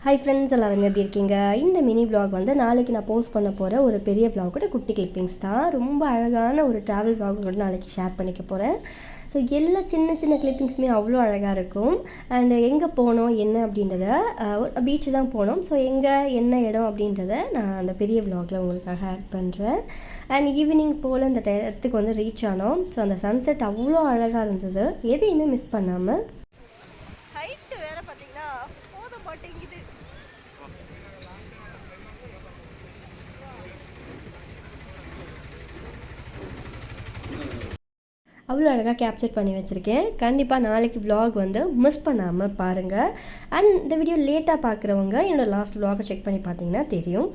Hi friends, எல்லோரும் எப்படி இருக்கீங்க? இந்த மினி vlog வந்து நாளைக்கு நான் போஸ்ட் பண்ண போகிற ஒரு பெரிய vlogோட குட்டி கிளிப்பிங்ஸ் தான். ரொம்ப அழகான ஒரு ட்ராவல் vlogோட நாளைக்கு ஷேர் பண்ணிக்க போகிறேன். ஸோ எல்லா சின்ன சின்ன கிளிப்பிங்ஸுமே அவ்வளோ அழகாக இருக்கும். அண்டு எங்கே போனோம் என்ன அப்படின்றத, பீச்சு தான் போனோம். ஸோ எங்கே என்ன இடம் அப்படின்றத நான் அந்த பெரிய vlogல உங்களுக்காக ஆட் பண்ணுறேன். அண்ட் ஈவினிங் போல் இந்த இடத்துக்கு வந்து ரீச் ஆனோம். ஸோ அந்த சன்செட் அவ்வளோ அழகாக இருந்தது. எதையுமே மிஸ் பண்ணாமல். ஹைட்டு வேறு பார்த்திங்கன்னா போத மாட்டேங்குது. அவ்வளோ அழகாக கேப்சர் பண்ணி வச்சுருக்கேன். கண்டிப்பாக நாளைக்கு vlog வந்து மிஸ் பண்ணாமல் பாருங்கள். அண்ட் இந்த வீடியோ லேட்டாக பார்க்குறவங்க என்னோடய லாஸ்ட் vlogவை செக் பண்ணி பார்த்தீங்கன்னா தெரியும்.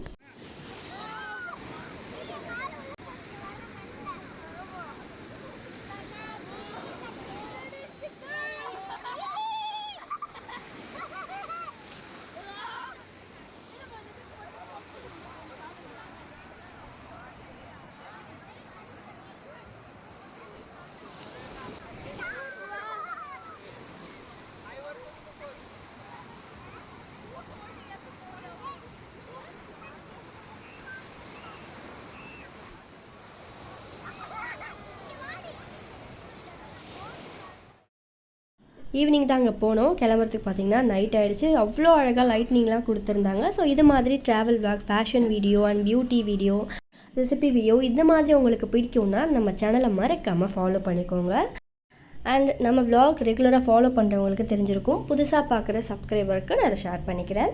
ஈவினிங் தான் அங்கே போனோம். கிளம்புறதுக்கு பார்த்திங்கன்னா நைட் ஆகிடுச்சு. அவ்வளோ அழகாக லைட்னிங்லாம் கொடுத்துருந்தாங்க. ஸோ இது மாதிரி travel vlog, fashion video and beauty video, recipe video இந்த மாதிரி உங்களுக்கு பிடிக்கும்னா நம்ம சேனலை மறக்காமல் ஃபாலோ பண்ணிக்கோங்க. அண்ட் நம்ம vlog ரெகுலராக ஃபாலோ பண்ணுறவங்களுக்கு தெரிஞ்சிருக்கும். புதுசாக பார்க்குற சப்ஸ்கிரைபருக்கு நான் அதை ஷேர் பண்ணிக்கிறேன்.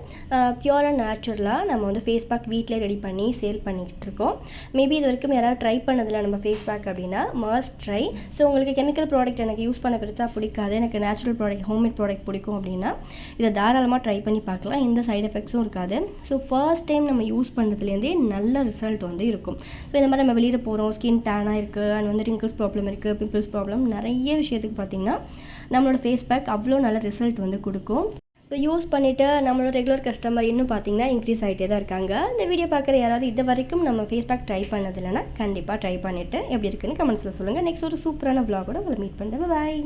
பியூர் அண்ட் நேச்சுரலாக நம்ம வந்து ஃபேஸ் பேக் வீட்டில் ரெடி பண்ணி சேல் பண்ணிக்கிட்டு இருக்கோம். மேபி இது வரைக்கும் யாராவது ட்ரை பண்ணதில்லை நம்ம ஃபேஸ் பேக் அப்படின்னா மஸ்ட் ட்ரை. ஸோ உங்களுக்கு கெமிக்கல் ப்ராடக்ட் எனக்கு யூஸ் பண்ண பெருசாக பிடிக்காது, எனக்கு நேச்சுரல் ப்ராடக்ட், ஹோம்மேட் ப்ராடக்ட் பிடிக்கும் அப்படின்னா இதை தாராளமாக ட்ரை பண்ணி பார்க்கலாம். எந்த சைடு எஃபெக்ட்ஸும் இருக்காது. ஸோ ஃபர்ஸ்ட் டைம் நம்ம யூஸ் பண்ணுறதுலேருந்தே நல்ல ரிசல்ட் வந்து இருக்கும். ஸோ இந்த மாதிரி நம்ம வெளியில் போகிறோம், ஸ்கின் டேனாக இருக்குது, அண்ட் வந்து ரிங்கிள்ஸ் ப்ராப்ளம் இருக்குது, பிம்பிள்ஸ் ப்ராப்ளம், நிறைய விஷயத்துக்கு பார்த்திங்கன்னா நம்மளோட ஃபேஸ் பேக் அவ்வளோ நல்ல ரிசல்ட் வந்து கொடுக்கும். ஸோ யூஸ் பண்ணிவிட்டு நம்மளோட ரெகுலர் கஸ்டமர் இன்னும் பார்த்திங்கன்னா இன்க்ரீஸ் ஆகிட்டே தான் இருக்காங்க. இந்த வீடியோ பார்க்குற யாராவது இது வரைக்கும் நம்ம ஃபேஸ் பேக் ட்ரை பண்ணது இல்லைன்னா கண்டிப்பாக ட்ரை பண்ணிவிட்டு எப்படி இருக்குன்னு கமெண்ட்ஸில் சொல்லுங்கள். நெக்ஸ்ட் ஒரு சூப்பரான vlogோட உங்களை மீட் பண்ணுறேன். பாய்.